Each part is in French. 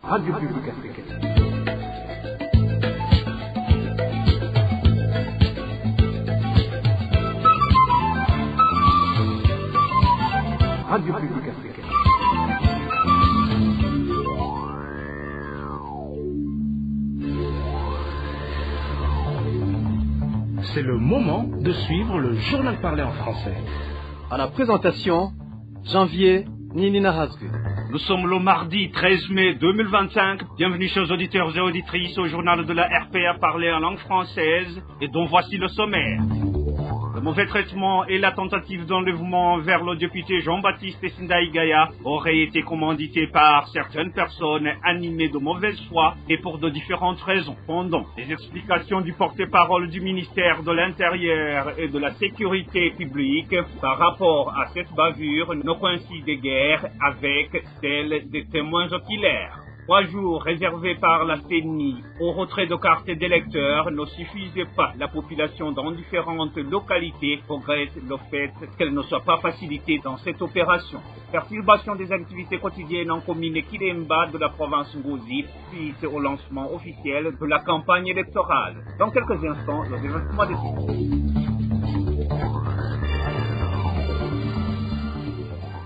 Radio Publique Africaine. Radio Publique Africaine. C'est le moment de suivre le journal parlé en français. À la présentation, Janvier Ninina Hazgu. Nous sommes le mardi 13 mai 2025. Bienvenue chers auditeurs et auditrices au journal de la RPA parlé en langue française et dont voici le sommaire. Le mauvais traitement et la tentative d'enlèvement vers le député Jean-Baptiste Sindaïgaya auraient été commandités par certaines personnes animées de mauvaise foi et pour de différentes raisons. Pendant les explications du porte-parole du ministère de l'Intérieur et de la Sécurité publique par rapport à cette bavure ne coïncident guère avec celle des témoins oculaires. 3 jours réservés par la CENI au retrait de cartes d'électeurs ne suffisaient pas. La population dans différentes localités regrette le fait qu'elle ne soit pas facilitée dans cette opération. Perturbation des activités quotidiennes en commune Kiremba de la province Ngozi suite au lancement officiel de la campagne électorale. Dans quelques instants, le développement des titres.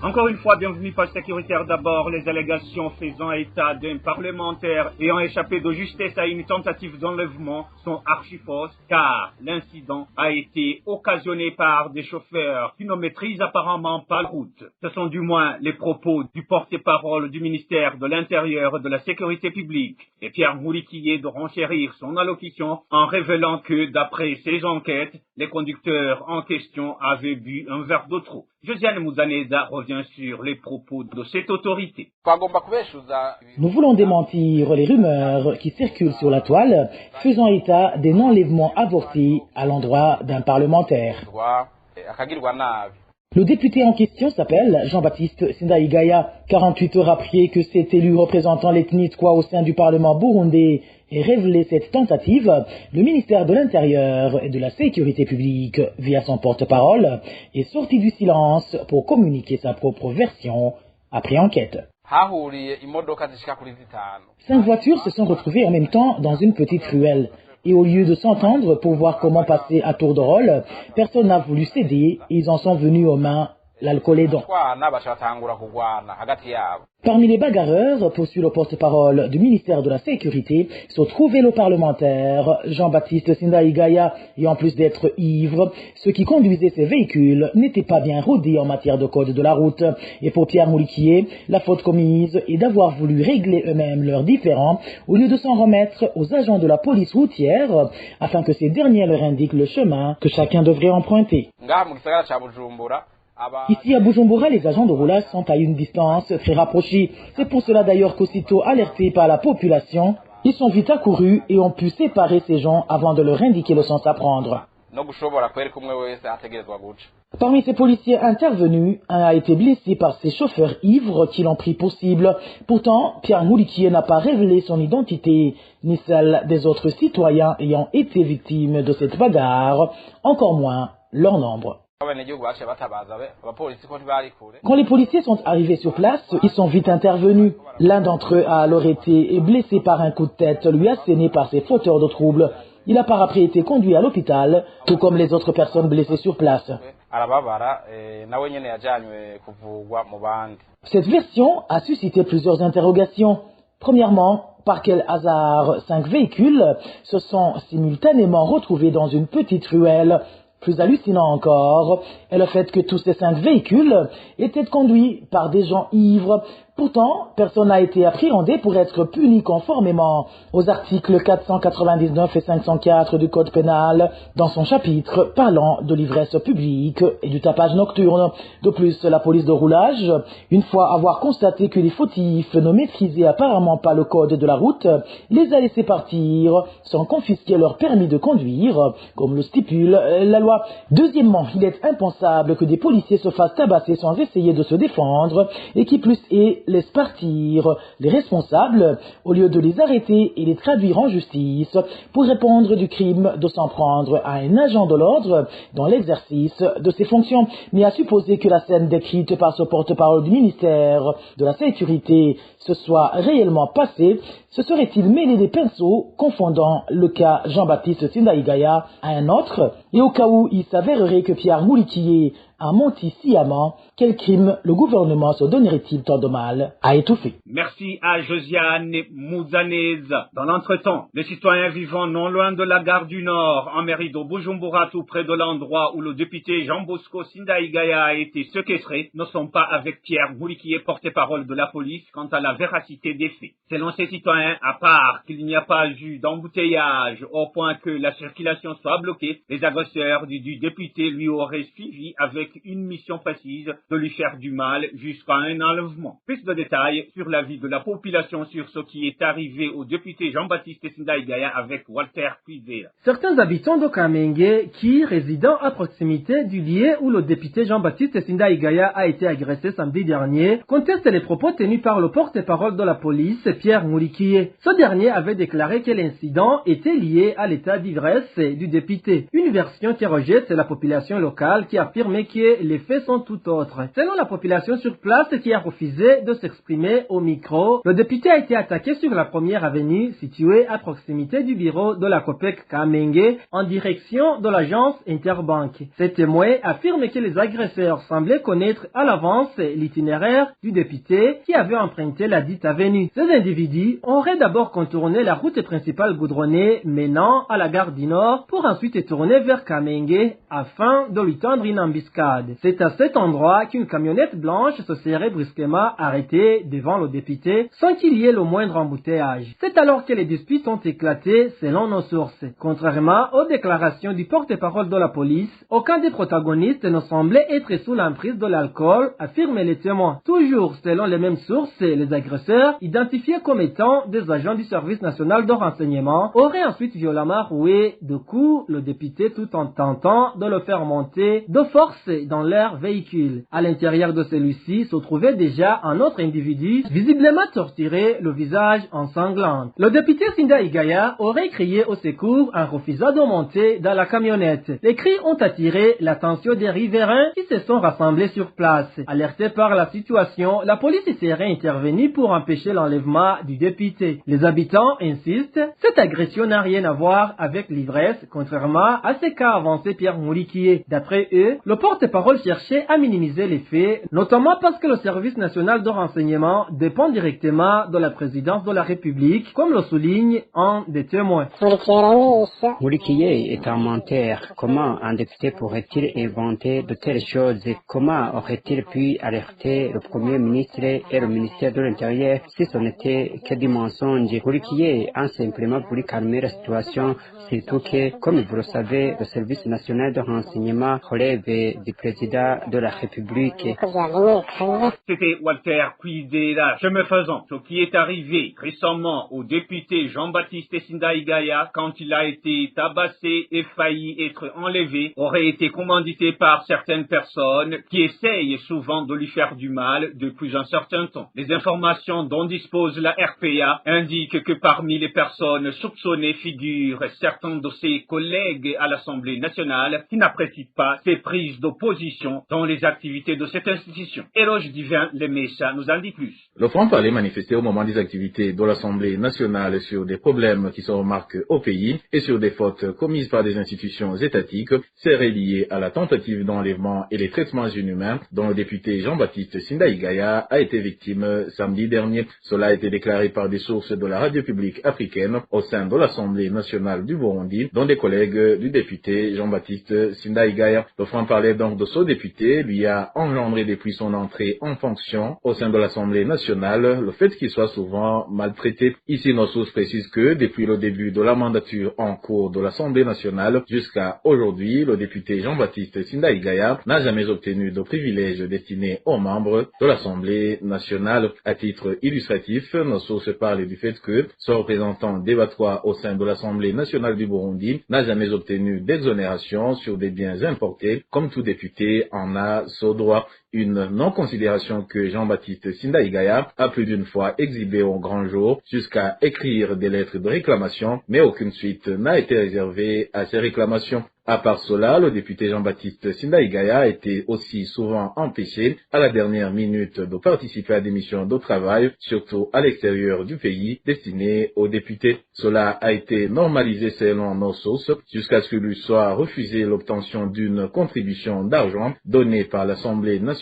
Encore une fois, bienvenue par sécuritaire d'abord. Les allégations faisant état d'un parlementaire ayant échappé de justesse à une tentative d'enlèvement sont archi-fausses car l'incident a été occasionné par des chauffeurs qui ne maîtrisent apparemment pas la route. Ce sont du moins les propos du porte-parole du ministère de l'Intérieur et de la Sécurité publique et Pierre Mouriquier de renchérir son allocution en révélant que d'après ses enquêtes, les conducteurs en question avaient bu un verre de trop. Josiane Mouzaneda revient sur les propos de cette autorité. Nous voulons démentir les rumeurs qui circulent sur la toile faisant état d'un enlèvement avorté à l'endroit d'un parlementaire. Le député en question s'appelle Jean-Baptiste Sindaïgaya. 48 heures après que cet élu représentant l'ethnie Twa au sein du Parlement burundais ait révélé cette tentative, le ministère de l'Intérieur et de la Sécurité publique, via son porte-parole, est sorti du silence pour communiquer sa propre version après enquête. 5 voitures se sont retrouvées en même temps dans une petite ruelle. Et au lieu de s'entendre pour voir comment passer à tour de rôle, personne n'a voulu céder et ils en sont venus aux mains, l'alcool aidant. Parmi les bagarreurs, poursuit le porte-parole du ministère de la Sécurité, se trouvait le parlementaire Jean-Baptiste Sindaïgaya, et en plus d'être ivre, ceux qui conduisaient ces véhicules n'étaient pas bien rodés en matière de code de la route. Et pour Pierre Mouriquier, la faute commise est d'avoir voulu régler eux-mêmes leurs différends au lieu de s'en remettre aux agents de la police routière afin que ces derniers leur indiquent le chemin que chacun devrait emprunter. Ici à Bujumbura, les agents de roulage sont à une distance très rapprochée. C'est pour cela d'ailleurs qu'aussitôt alertés par la population, ils sont vite accourus et ont pu séparer ces gens avant de leur indiquer le sens à prendre. Parmi ces policiers intervenus, un a été blessé par ces chauffeurs ivres qui l'ont pris pour cible. Pourtant, Pierre Mouriquier n'a pas révélé son identité, ni celle des autres citoyens ayant été victimes de cette bagarre, encore moins leur nombre. Quand les policiers sont arrivés sur place, ils sont vite intervenus. L'un d'entre eux a alors été blessé par un coup de tête lui asséné par ses fauteurs de troubles. Il a par après été conduit à l'hôpital, tout comme les autres personnes blessées sur place. Cette version a suscité plusieurs interrogations. Premièrement, par quel hasard 5 véhicules se sont simultanément retrouvés dans une petite ruelle? Plus hallucinant encore est le fait que tous ces 5 véhicules étaient conduits par des gens ivres. Pourtant, personne n'a été appréhendé pour être puni conformément aux articles 499 et 504 du Code pénal dans son chapitre parlant de l'ivresse publique et du tapage nocturne. De plus, la police de roulage, une fois avoir constaté que les fautifs ne maîtrisaient apparemment pas le code de la route, les a laissés partir sans confisquer leur permis de conduire, comme le stipule la loi. Deuxièmement, il est impensable que des policiers se fassent tabasser sans essayer de se défendre et qui plus est laisse partir les responsables au lieu de les arrêter et les traduire en justice pour répondre du crime de s'en prendre à un agent de l'ordre dans l'exercice de ses fonctions. Mais à supposer que la scène décrite par ce porte-parole du ministère de la Sécurité se soit réellement passée, se serait-il mêlé des pinceaux, confondant le cas Jean-Baptiste Sindaïgaya à un autre, et au cas où il s'avérerait que Pierre Mouliquier a menti sciemment, quel crime le gouvernement se donnerait-il tant de mal à étouffer? Merci à Josiane Mouzanez. Dans l'entretemps, les citoyens vivant non loin de la gare du Nord, en mairie de Bujumbura, tout près de l'endroit où le député Jean-Bosco Sindaïgaya a été séquestré, ne sont pas avec Pierre Mouliquier, porte-parole de la police, quant à la véracité des faits. Selon ces citoyens, à part qu'il n'y a pas eu d'embouteillage au point que la circulation soit bloquée, les agresseurs du député lui auraient suivi avec une mission précise de lui faire du mal jusqu'à un enlèvement. Plus de détails sur la vie de la population sur ce qui est arrivé au député Jean-Baptiste Sindaïgaya avec Walter Cuisera. Certains habitants de Kamenge qui, résidant à proximité du lieu où le député Jean-Baptiste Sindaïgaya a été agressé samedi dernier, contestent les propos tenus par le porte-parole de la police, Pierre Mouliquier. Ce dernier avait déclaré que l'incident était lié à l'état d'ivresse du député. Une version qui rejette la population locale qui affirme que les faits sont tout autres. Selon la population sur place qui a refusé de s'exprimer au micro, le député a été attaqué sur la première avenue située à proximité du bureau de la COPEC Kamenge en direction de l'agence Interbank. Ces témoins affirment que les agresseurs semblaient connaître à l'avance l'itinéraire du député qui avait emprunté la dite avenue. Ces individus auraient d'abord contourné la route principale goudronnée menant à la gare du Nord pour ensuite tourner vers Kamenge afin de lui tendre une embuscade. C'est à cet endroit qu'une camionnette blanche se serait brusquement arrêtée devant le député sans qu'il y ait le moindre embouteillage. C'est alors que les disputes ont éclaté selon nos sources. Contrairement aux déclarations du porte-parole de la police, aucun des protagonistes ne semblait être sous l'emprise de l'alcool, affirment les témoins. Toujours selon les mêmes sources, les agresseurs, identifiés comme étant des agents du service national de renseignement, auraient ensuite violemment roué de coups le député tout en tentant de le faire monter de force dans leur véhicule. À l'intérieur de celui-ci se trouvait déjà un autre individu, visiblement torturé, le visage ensanglant. Le député Sindaïgaya aurait crié au secours en refusant de monter dans la camionnette. Les cris ont attiré l'attention des riverains qui se sont rassemblés sur place. Alertés par la situation, la police serait intervenue pour empêcher l'enlèvement du député. Les habitants insistent, cette agression n'a rien à voir avec l'ivresse, contrairement à ce qu'a avancé Pierre Mouliquier. D'après eux, le porte-parole cherchait à minimiser les faits, notamment parce que le service national de renseignement dépend directement de la présidence de la République, comme le souligne un des témoins. Mouliquier est un menteur. Comment un député pourrait-il inventer de telles choses? Comment aurait-il pu alerter le Premier ministre et le ministère de l'Intérieur si ce n'était que du mensonge? Mouliquier a simplement voulu calmer la situation, surtout que, comme vous le savez, le service national de renseignement relève du président de la République. C'était Walter Cuisera. Chemin faisant, ce qui est arrivé récemment au député Jean-Baptiste Sindaïgaya quand il a été tabassé et failli être enlevé aurait été commandité par certaines personnes qui essayent souvent de lui faire du mal depuis un certain temps. Les informations dont dispose la RPA indiquent que parmi les personnes soupçonnées figurent certains de ses collègues à l'Assemblée nationale qui n'apprécient pas ses prises d'opposition dans les activités de cette institution. Éloge Divin Lemesha nous en dit plus. Le franc-parler manifesté au moment des activités de l'Assemblée nationale sur des problèmes qui se remarquent au pays et sur des fautes commises par des institutions étatiques serait lié à la tentative d'enlèvement et les traitements inhumains dont le député Jean-Baptiste Sindaïgaya a été victime samedi dernier. Cela a été déclaré par des sources de la radio publique africaine au sein de l'Assemblée nationale du Burundi, dont des collègues du député Jean-Baptiste Sindaïgaya. Le franc-parler donc de ce député lui a engendré depuis son entrée en fonction au sein de l'Assemblée nationale le fait qu'il soit souvent maltraité. Ici, nos sources précisent que depuis le début de la mandature en cours de l'Assemblée nationale jusqu'à aujourd'hui, le député Jean-Baptiste Sindaïgaya n'a jamais obtenu de privilèges destinés aux membres de l'Assemblée nationale. À titre illustratif, nos sources parlent du fait que ce représentant débattoir au sein de l'Assemblée nationale du Burundi n'a jamais obtenu d'exonération sur des biens importés comme tout député député en a ce droit. Une non-considération que Jean-Baptiste Sindaïgaya a plus d'une fois exhibée au grand jour jusqu'à écrire des lettres de réclamation, mais aucune suite n'a été réservée à ces réclamations. À part cela, le député Jean-Baptiste Sindaïgaya a été aussi souvent empêché à la dernière minute de participer à des missions de travail, surtout à l'extérieur du pays, destinées aux députés. Cela a été normalisé selon nos sources, jusqu'à ce que lui soit refusé l'obtention d'une contribution d'argent donnée par l'Assemblée nationale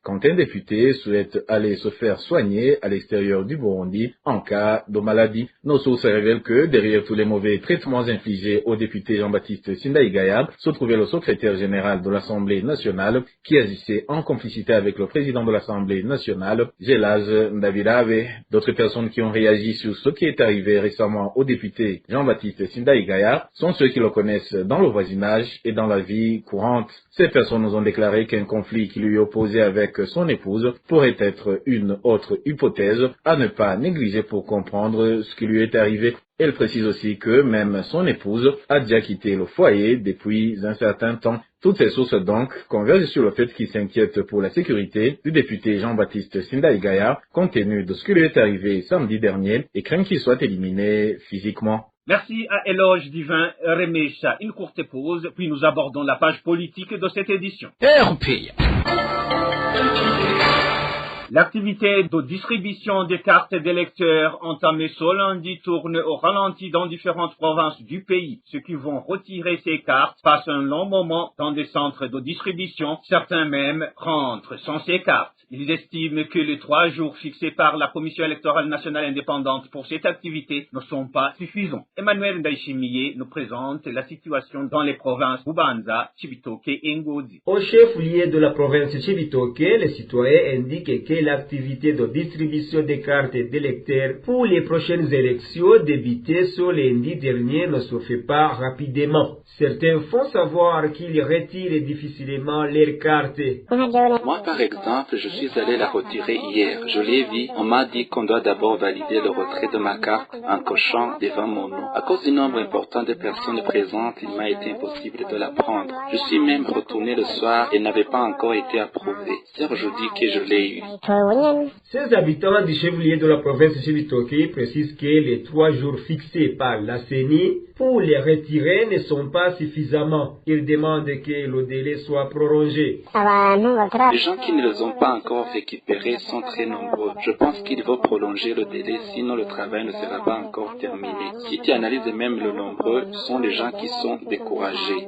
quand un député souhaite aller se faire soigner à l'extérieur du Burundi en cas de maladie. Nos sources révèlent que derrière tous les mauvais traitements infligés au député Jean-Baptiste Sindaïgaya se trouvait le secrétaire général de l'Assemblée nationale qui agissait en complicité avec le président de l'Assemblée nationale, Gelaz Ndabirabe. D'autres personnes qui ont réagi sur ce qui est arrivé récemment au député Jean-Baptiste Sindaïgaya sont ceux qui le connaissent dans le voisinage et dans la vie courante. Ces personnes nous ont déclaré qu'un conflit qui lui opposait avec son épouse pourrait être une autre hypothèse à ne pas négliger pour comprendre ce qui lui est arrivé. Elle précise aussi que même son épouse a déjà quitté le foyer depuis un certain temps. Toutes ces sources donc convergent sur le fait qu'il s'inquiète pour la sécurité du député Jean-Baptiste Sindaïgaya compte tenu de ce qui lui est arrivé samedi dernier et craint qu'il soit éliminé physiquement. Merci à Éloge Divin Remecha. Une courte pause, puis nous abordons la page politique de cette édition. RPA. L'activité de distribution des cartes d'électeurs entamée ce lundi tourne au ralenti dans différentes provinces du pays. Ceux qui vont retirer ces cartes passent un long moment dans des centres de distribution. Certains même rentrent sans ces cartes. Ils estiment que les 3 jours fixés par la Commission électorale nationale indépendante pour cette activité ne sont pas suffisants. Emmanuel Ndaïchimiye nous présente la situation dans les provinces Bubanza, Cibitoke et Ngozi. Au chef-lieu de la province Cibitoke, les citoyens indiquent que l'activité de distribution des cartes d'électeurs pour les prochaines élections débutées ce lundi dernier ne se fait pas rapidement. Certains font savoir qu'ils retirent difficilement leurs cartes. Moi, par exemple, je suis allé la retirer hier. Je l'ai vu. On m'a dit qu'on doit d'abord valider le retrait de ma carte en cochant devant mon nom. À cause du nombre important de personnes présentes, il m'a été impossible de la prendre. Je suis même retourné le soir et n'avait pas encore été approuvé. Serge dit que je l'ai eu. Ces habitants du chef-lieu de la province de Cibitoke précisent que les 3 jours fixés par la CENI pour les retirer ne sont pas suffisamment. Ils demandent que le délai soit prolongé. Les gens qui ne les ont pas encore récupérés sont très nombreux. Je pense qu'il faut prolonger le délai, sinon le travail ne sera pas encore terminé. Si tu analyses même le nombre, ce sont les gens qui sont découragés.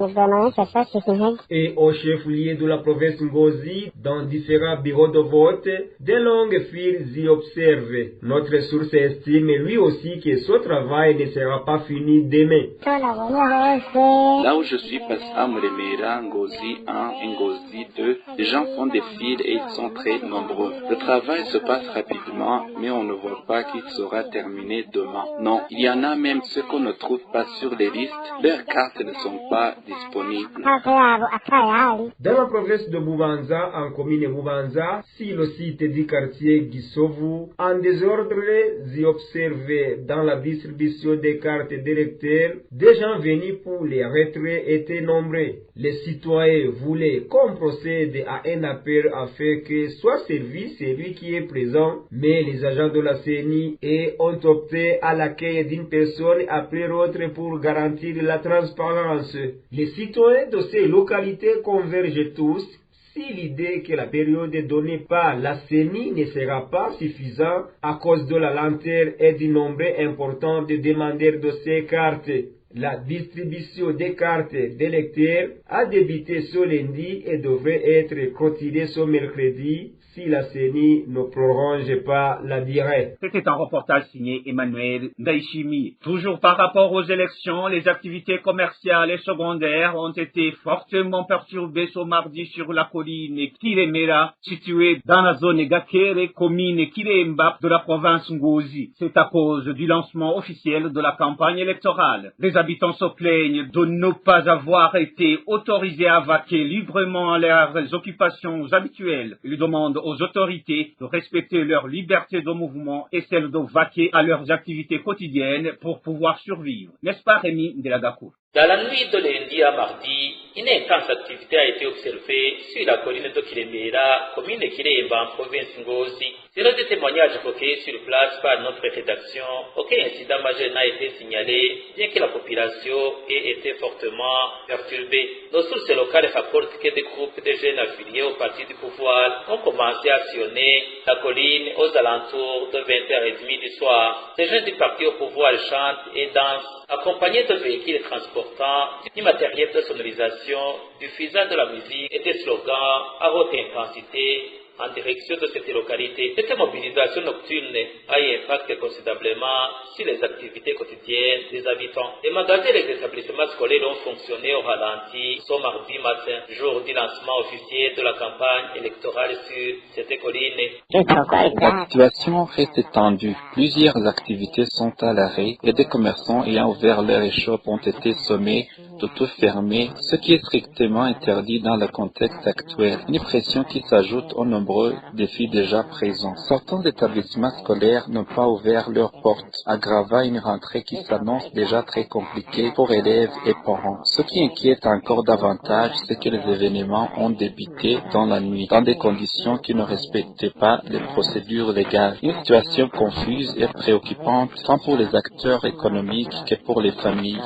Et au chef-lieu de la province Ngozi, dans différents bureaux de vote, des longues files y observent. Notre source estime lui aussi que ce travail ne sera pas fini demain. Là où je suis passé à Muremera, Ngozi 1 et Ngozi 2, les gens font des files et ils sont très nombreux. Le travail se passe rapidement, mais on ne voit pas qu'il sera terminé demain. Non, il y en a même ceux qu'on ne trouve pas sur les listes. Leurs cartes ne sont pas disponibles. Dans la province de Bubanza, en commune Bubanza, si le site du quartier Gisovu, en désordre, y observé dans la distribution des cartes d'électeurs, des gens venus pour les retraits étaient nombreux. Les citoyens voulaient qu'on procède à un appel afin que soit servi celui qui est présent, mais les agents de la CENI ont opté à l'accueil d'une personne après l'autre pour garantir la transparence. Les citoyens de ces localités convergent tous si l'idée que la période donnée par la CENI ne sera pas suffisante à cause de la lenteur et du nombre important de demandeurs de ces cartes. La distribution des cartes d'électeurs a débuté ce lundi et devrait être clôturée ce mercredi si la CENI ne prolonge pas la durée. C'était un reportage signé Emmanuel Ndaïchimi. Toujours par rapport aux élections, les activités commerciales et secondaires ont été fortement perturbées ce mardi sur la colline Kiremera, située dans la zone Gakere, commune Kiremba de la province Ngozi. C'est à cause du lancement officiel de la campagne électorale. Les habitants se plaignent de ne pas avoir été autorisés à vaquer librement à leurs occupations habituelles. Ils demandent aux autorités de respecter leur liberté de mouvement et celle de vaquer à leurs activités quotidiennes pour pouvoir survivre. N'est-ce pas, Rémi Delagacourt? Dans la nuit de lundi à mardi, une intense activité a été observée sur la colline de Kiremera, commune de Kiremba en province Ngozi. Selon des témoignages recueillis sur place par notre rédaction, aucun incident majeur n'a été signalé, bien que la population ait été fortement perturbée. Nos sources locales rapportent que des groupes de jeunes affiliés au parti du pouvoir ont commencé à sillonner la colline aux alentours de 20h30 du soir. Ces jeunes du parti au pouvoir chantent et dansent, accompagnés de véhicules transportant du matériel de sonorisation, diffusant de la musique et des slogans à haute intensité en direction de cette localité. Cette mobilisation nocturne a eu un impact considérablement sur les activités quotidiennes des habitants. Les magasins et les établissements scolaires ont fonctionné au ralenti ce mardi matin, jour du lancement officiel de la campagne électorale sur cette colline. La situation reste tendue. Plusieurs activités sont à l'arrêt et des commerçants ayant ouvert leurs échoppes ont été sommés de tout fermer, ce qui est strictement interdit dans le contexte actuel. Une pression qui s'ajoute aux nombreux défis déjà présents. Certains établissements scolaires n'ont pas ouvert leurs portes, aggravant une rentrée qui s'annonce déjà très compliquée pour élèves et parents. Ce qui inquiète encore davantage, c'est que les événements ont débuté dans la nuit, dans des conditions qui ne respectaient pas les procédures légales. Une situation confuse et préoccupante, tant pour les acteurs économiques que pour les familles.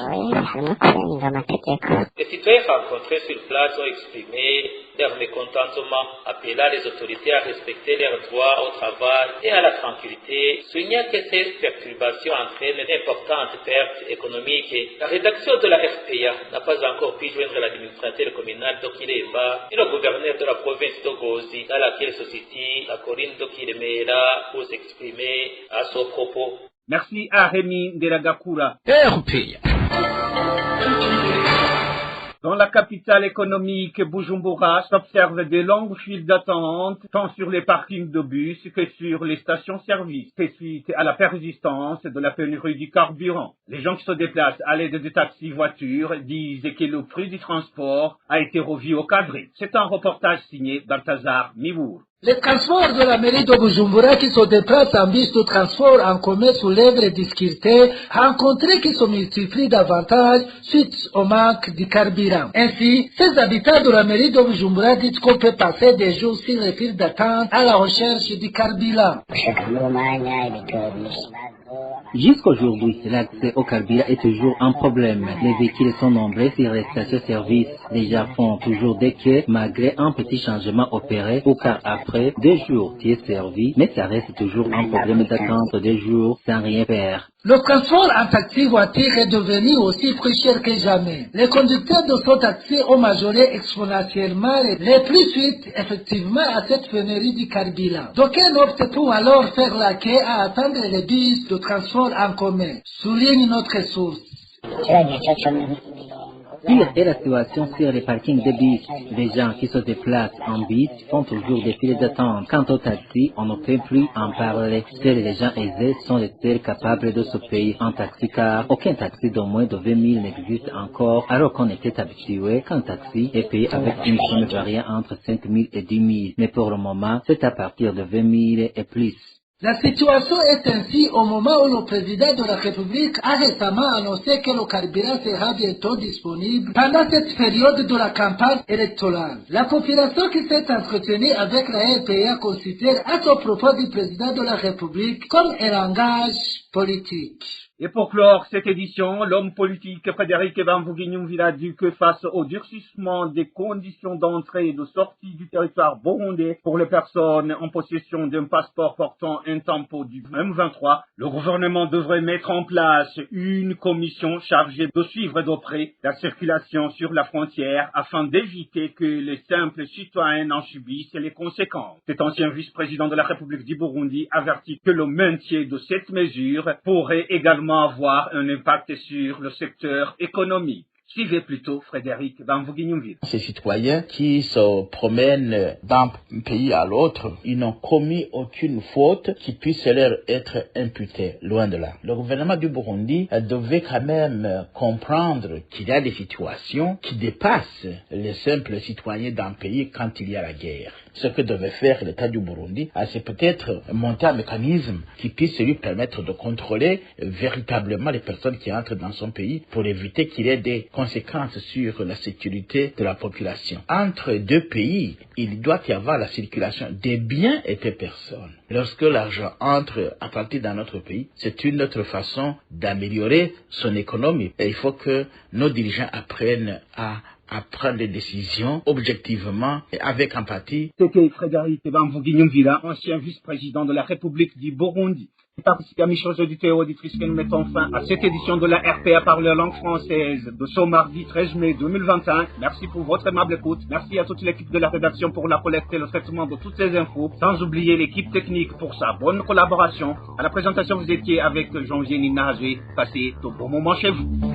Les citoyens rencontrés sur place ont exprimé leur mécontentement, appelant les autorités à respecter leurs droits au travail et à la tranquillité, soulignant que ces perturbations entraînent d'importantes pertes économiques. La rédaction de la RPA n'a pas encore pu joindre l'administrateur communal d'Okiremba et le gouverneur de la province d'Ogozi, dans laquelle se situe la colline d'Okiremera, pour s'exprimer à ce propos. Merci à Rémi Nderagakura. RPA. Dans la capitale économique, Bujumbura, s'observent de longues files d'attente, tant sur les parkings de bus que sur les stations-service. C'est suite à la persistance de la pénurie du carburant. Les gens qui se déplacent à l'aide de taxis-voitures disent que le prix du transport a été revu au cadre. C'est un reportage signé Balthazar Mibour. Les transports de la mairie de Bujumbura qui se déplacent en bus de transport en commun soulèvent les difficultés rencontrées qui se multiplient davantage suite au manque de carburant. Ainsi, ces habitants de la mairie de Bujumbura disent qu'on peut passer des jours sur les files d'attente à la recherche du carburant. Jusqu'aujourd'hui, l'accès au carburant est toujours un problème. Les véhicules sont nombreux sur les stations-service. Les gens font toujours des queues malgré un petit changement opéré ou car après 2 jours tu es servi, mais ça reste toujours un problème d'attente 2 jours sans rien faire. Le transport en taxi-voiture est devenu aussi plus cher que jamais. Les conducteurs de ce taxi ont majoré exponentiellement les prix suite effectivement à cette pénurie du carburant. D'aucuns optent pour alors faire la queue à attendre les bus de transport en commun, souligne notre source. Pire est la situation sur les parkings de bus. Les gens qui se déplacent en bus font toujours des files d'attente. Quant au taxi, on ne peut plus en parler. Seuls les gens aisés sont les seuls capables de se payer en taxi car aucun taxi de moins de 20 000 n'existe encore alors qu'on était habitué qu'un taxi est payé avec une somme variant entre 5 000 et 10 000. Mais pour le moment, c'est à partir de 20 000 et plus. La situation est ainsi au moment où le président de la République a récemment annoncé que le carburant sera bientôt disponible pendant cette période de la campagne électorale. La population qui s'est entretenue avec la RPA considère à ce propos du président de la République comme un langage politique. Et pour clore cette édition, l'homme politique Frédéric Bamvuginyumvira a dit que face au durcissement des conditions d'entrée et de sortie du territoire burundais pour les personnes en possession d'un passeport portant un tempo du M23, le gouvernement devrait mettre en place une commission chargée de suivre de près la circulation sur la frontière afin d'éviter que les simples citoyens en subissent les conséquences. Cet ancien vice-président de la République du Burundi avertit que le maintien de cette mesure pourrait également avoir un impact sur le secteur économique. Suivez plutôt Frédéric Bamvuginyumvira. Ces citoyens qui se promènent d'un pays à l'autre, ils n'ont commis aucune faute qui puisse leur être imputée, loin de là. Le gouvernement du Burundi devait quand même comprendre qu'il y a des situations qui dépassent les simples citoyens d'un pays quand il y a la guerre. Ce que devait faire l'État du Burundi, c'est peut-être monter un mécanisme qui puisse lui permettre de contrôler véritablement les personnes qui entrent dans son pays pour éviter qu'il y ait des conséquences sur la sécurité de la population. Entre deux pays, il doit y avoir la circulation des biens et des personnes. Lorsque l'argent entre à partir d'un autre pays, c'est une autre façon d'améliorer son économie. Et il faut que nos dirigeants apprennent à prendre des décisions objectivement et avec empathie. C'était Frédéric Bamvugi-Nyumvira, ancien vice-président de la République du Burundi. Participez, amis chers auditeurs et auditrices, que nous mettons fin à cette édition de la RPA par la langue française de ce mardi 13 mai 2025. Merci pour votre aimable écoute. Merci à toute l'équipe de la rédaction pour la collecte et le traitement de toutes ces infos, sans oublier l'équipe technique pour sa bonne collaboration. À la présentation, vous étiez avec Jean-Génie Nagé. Passez de bons moments chez vous.